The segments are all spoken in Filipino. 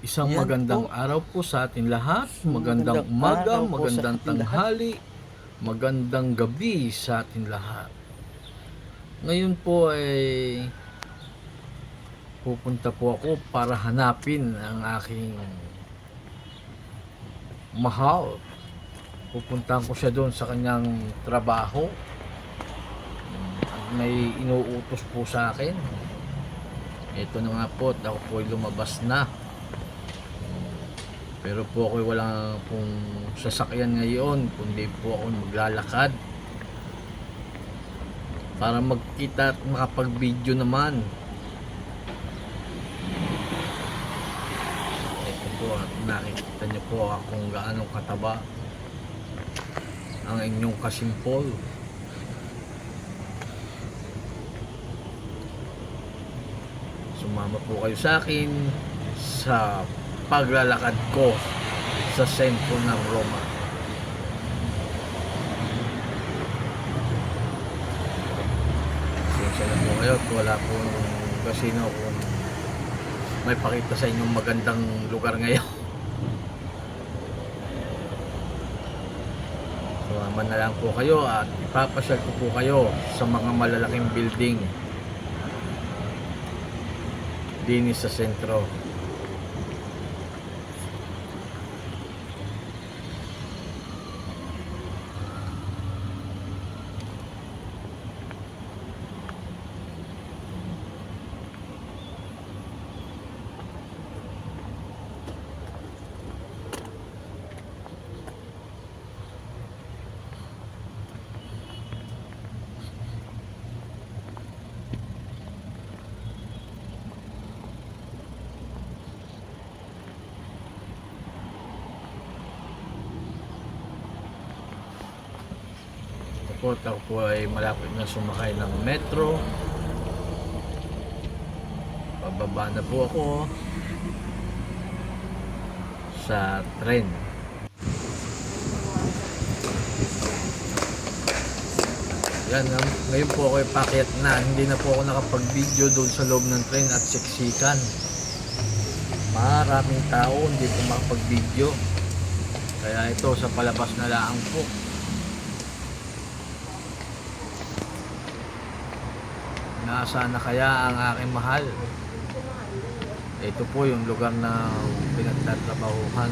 Isang Yan magandang po. araw po sa ating lahat, magandang Magandang umaga, araw po sa magandang ating lahat. tanghali, magandang gabi sa ating lahat. Ngayon po ay pupunta po ako para hanapin ang aking mahal. Pupuntahan ko siya doon sa kanyang trabaho. May inuutos po sa akin. Ito na nga po, at ako po ay lumabas na. Pero po ako wala pong sasakyan ngayon, kundi po ako maglalakad para magkita at makapag-video naman. Ito po, at nakikita niyo po kung gaano kataba ang inyong kasimpol. Sumama po kayo sa akin sa paglalakad ko sa sentro ng Roma. Pasensya na po kayo at wala pong kasino kung may pakita sa inyong magandang lugar ngayon. Sumama na lang po kayo at ipapasyal ko po kayo sa mga malalaking building din sa sentro. Ako po ay malapit na sumakay ng metro. Pababa na po ako sa tren. Yan, ngayon po ako ay pakyat na. Hindi na po ako nakapag-video doon sa loob ng tren at siksikan. Maraming tao, hindi po makapag-video. Kaya ito sa palabas na lang po. Nasaan na kaya ang aking mahal? Ito po yung lugar na pinagtatrabahuhan.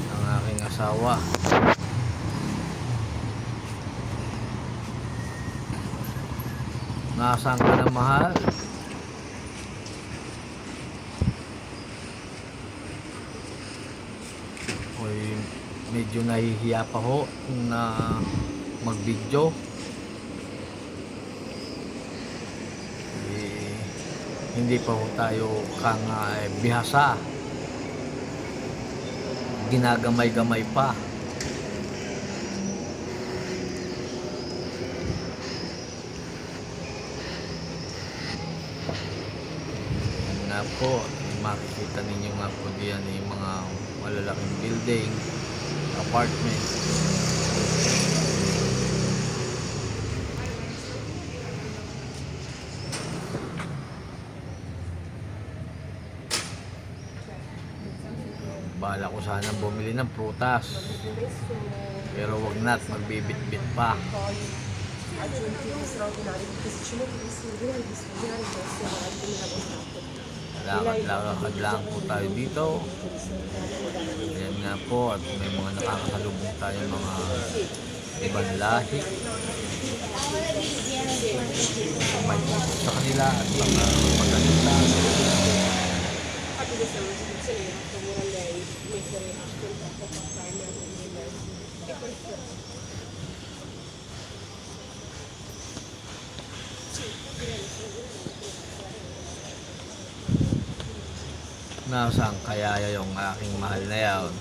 Ang aking asawa. Nasaan ka na, mahal? Oy, medyo nahihiya pa ho na mag-video. Hindi pa ho tayo kang bihasa. Ginagamay-gamay pa. Yan nga po, makikita ninyo nga po diyan yung mga malalaking building, apartment. Bala ko sana bumili ng prutas, pero wag na at magbibit-bit pa. Lakad lang po tayo dito. Ayan nga po, at may mga nakakasalubong tayo mga ibang lahi. May tutok sa kanila at mga maganda. Nasaan kaya yung aking mahal na yan?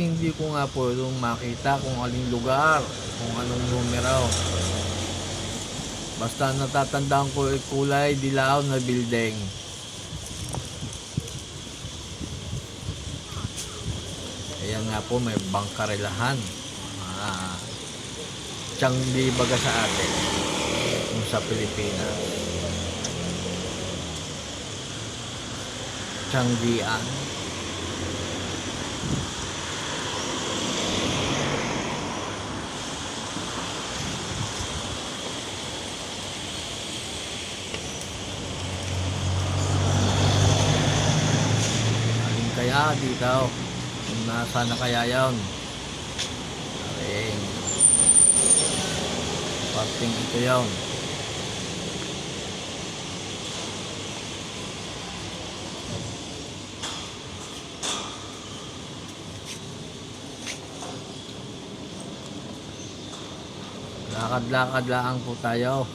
Hindi ko nga po yung makita kung aling lugar, kung anong numero. Basta natatandaan ko yung kulay dilaw na building. Ayan nga po, may bangkarelahan. Changi baga sa atin kung sa Pilipinas. Changian. Alin kaya dito? Kung nasa na kaya yun? Okay. Parting ito yun. Lakad-lakad lang po tayo.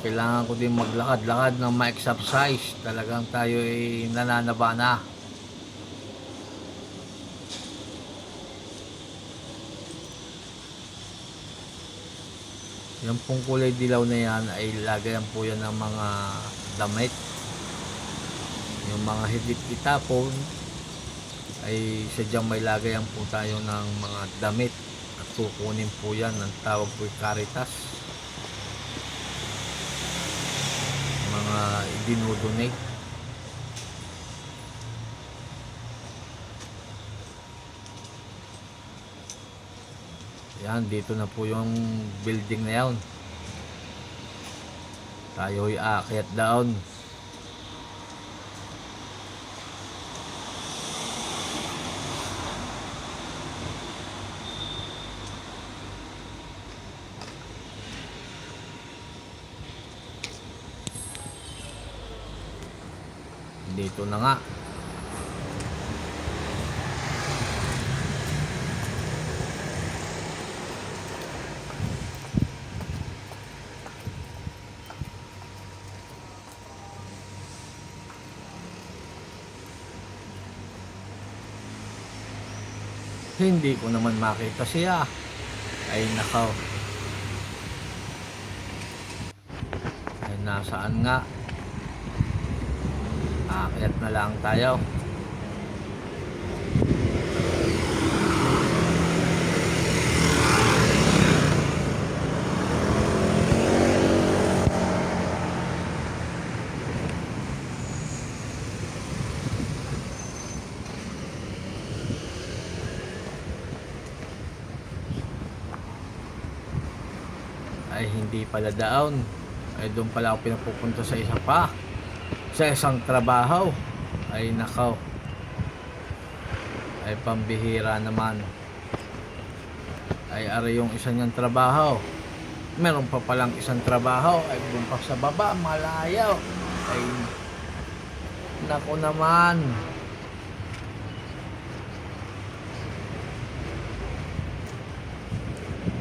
Kailangan ko din maglakad-lakad ng ma-exercise. Talagang tayo ay nananaba na. Yung pong kulay dilaw na yan ay lagayan po yan ng mga damit. Yung mga higit itapon ay sadyang may lagayan po tayo ng mga damit. At kukunin po yan. Ang tawag po ay Caritas. Mga idinodonate. Yan, dito na po yung building na yan. Tayo ay aakyat down. Dito na nga. Hindi ko naman makita siya. Ay nakaw. Ay nasaan nga? Aakyat na lang tayo. Ay hindi pala down. Ay doon pala ako pinapupunta sa isa pa. Sa isang trabaho. Ay nakaw. Ay pambihira naman. Ay ari yung isa niyang trabaho. Meron pa palang isang trabaho. Ay doon pa sa baba, malayo. Ay nako naman.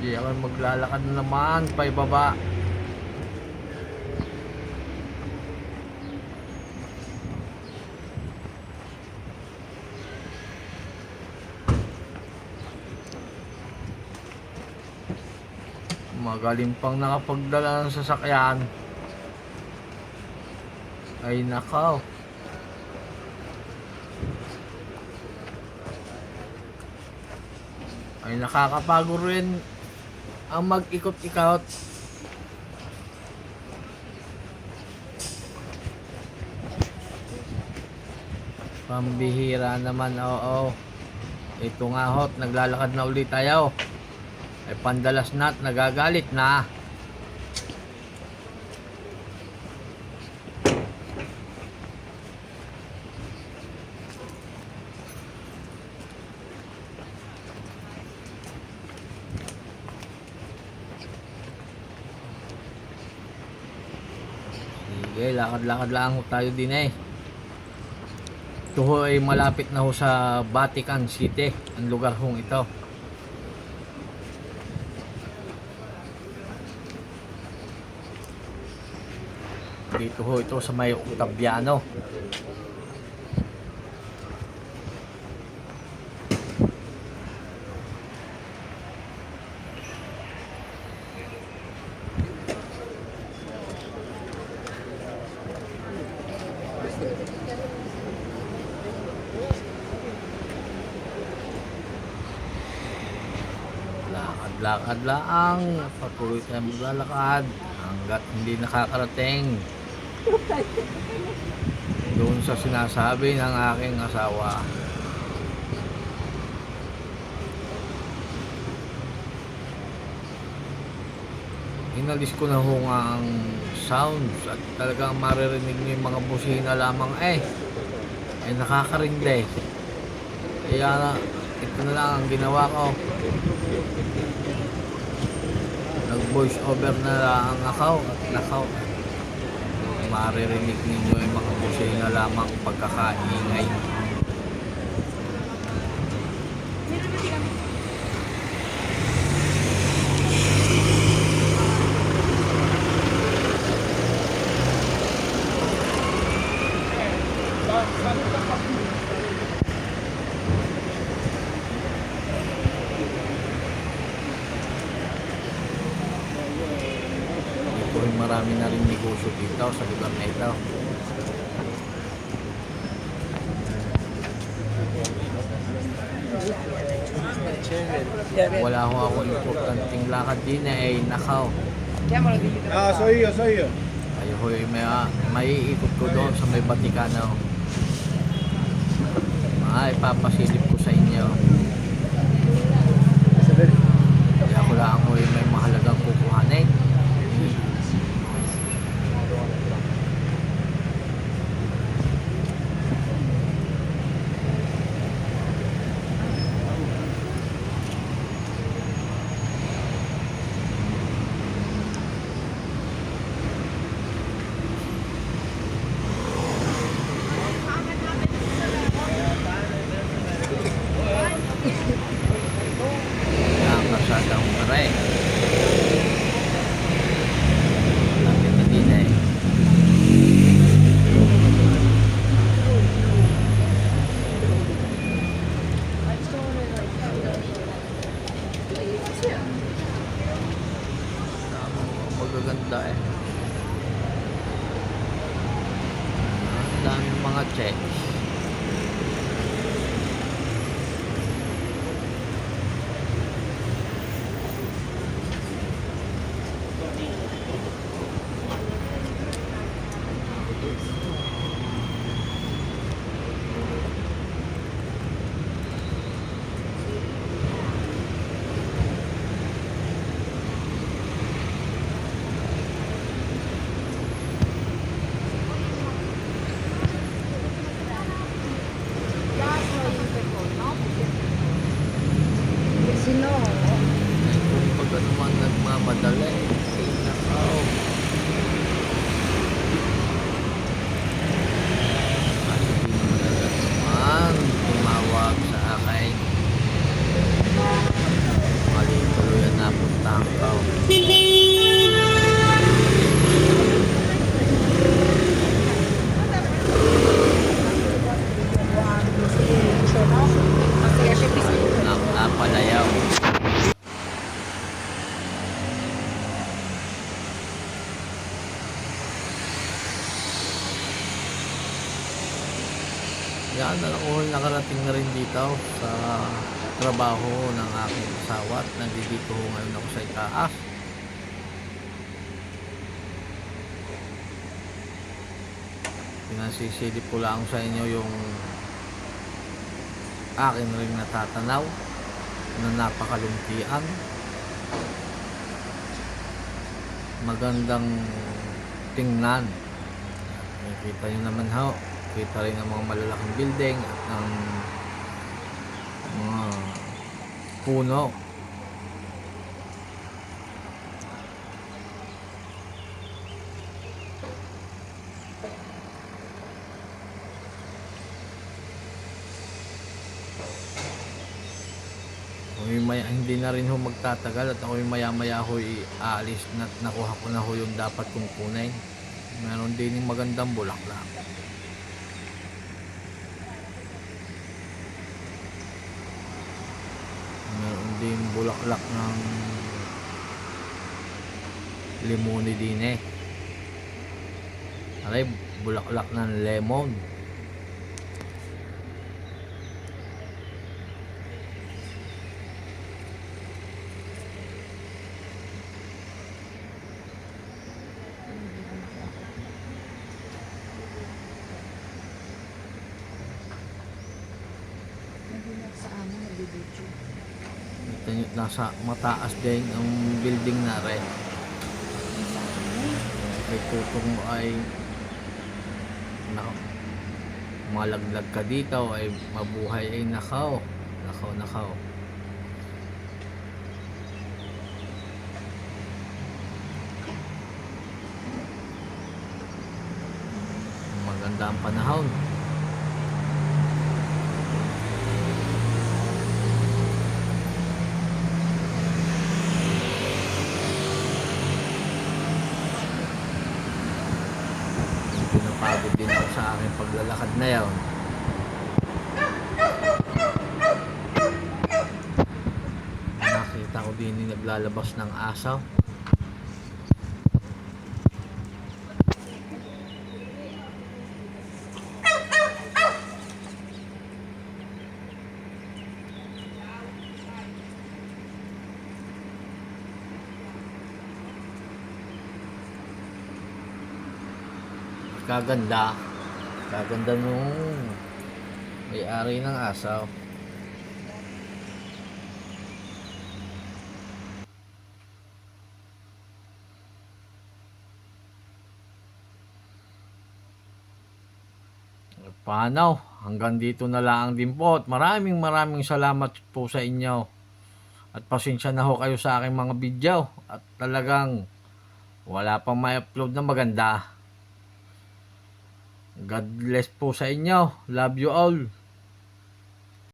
Hindi ako maglalakad na naman pa ibaba. Magaling pang nakapagdala ng sasakyan. Ay nakaw. Ay nakakapagod rin ang mag-ikot-ikot. Pambihira naman, oo. Ito nga hot, naglalakad na ulit tayo. Ay pandalas na at nagagalit na. Sige, lakad-lakad lang tayo din eh. Ito ho ay malapit na ho sa Vatican City, ang lugar hong ito. Dito ho ito sa may Ottaviano. lakad laang, patuloy tayong maglalakad hanggat hindi nakakarating doon sa sinasabi ng aking asawa. Inalis ko na ho nga ang sounds at talagang maririnig niyo yung mga busina lamang nakakarindi. Kaya ito na lang ang ginawa ko. Nag voice over na lang ako at nakaw. Maririnig ninyo yung mga busina lamang pagkakaingay. Marami na rin negosyo dito sa lugar na ito. Wala ho ako importanteng lakad din nakaw. Soy yo. Ayo ho may iikot ko doon sa may Batikano. Ipapasilip ko sa inyo. Kaya ko lang ho may mahalagang kukuhanin. Kasadang maray. Lapit na din magaganda ang daming mga checks. Kung pag naman nagmamadali nakaw. Kasi di naman tumawag sa akin. Mali tuluyan na puntahan ko. Napalayaw. Yan, ako nakarating na rin dito sa trabaho ng aking asawa at nandito ngayon ako sa itaas. Pinasisilip ko lang sa inyo yung akin rin natatanaw na napakalungkian. Magandang tingnan. Nakikita nyo naman ho. Kita rin ang mga malalaking building at ang mga puno. Hindi na rin ho magtatagal at ako maya-maya ho aalis na nakuha ko na ho yung dapat kong kunin. Meron din yung magandang bulaklak. Meron din bulaklak ng limoni din Aray, bulaklak ng lemon. Ito nyo, nasa mataas din ang building na rin. Kay tutong mo ay malaglag ka dito ay mabuhay ay nakaw. Nakaw. Maganda ang panahon. Pinapagod din ako sa aking paglalakad na yan. Nakita ko din yung naglalabas ng asaw. Kaganda nung may-ari ng asaw. Paano? Hanggang dito na lang din po at maraming salamat po sa inyo. At pasensya na ho kayo sa aking mga video at talagang wala pang ma-upload na maganda. God bless po sa inyo. Love you all.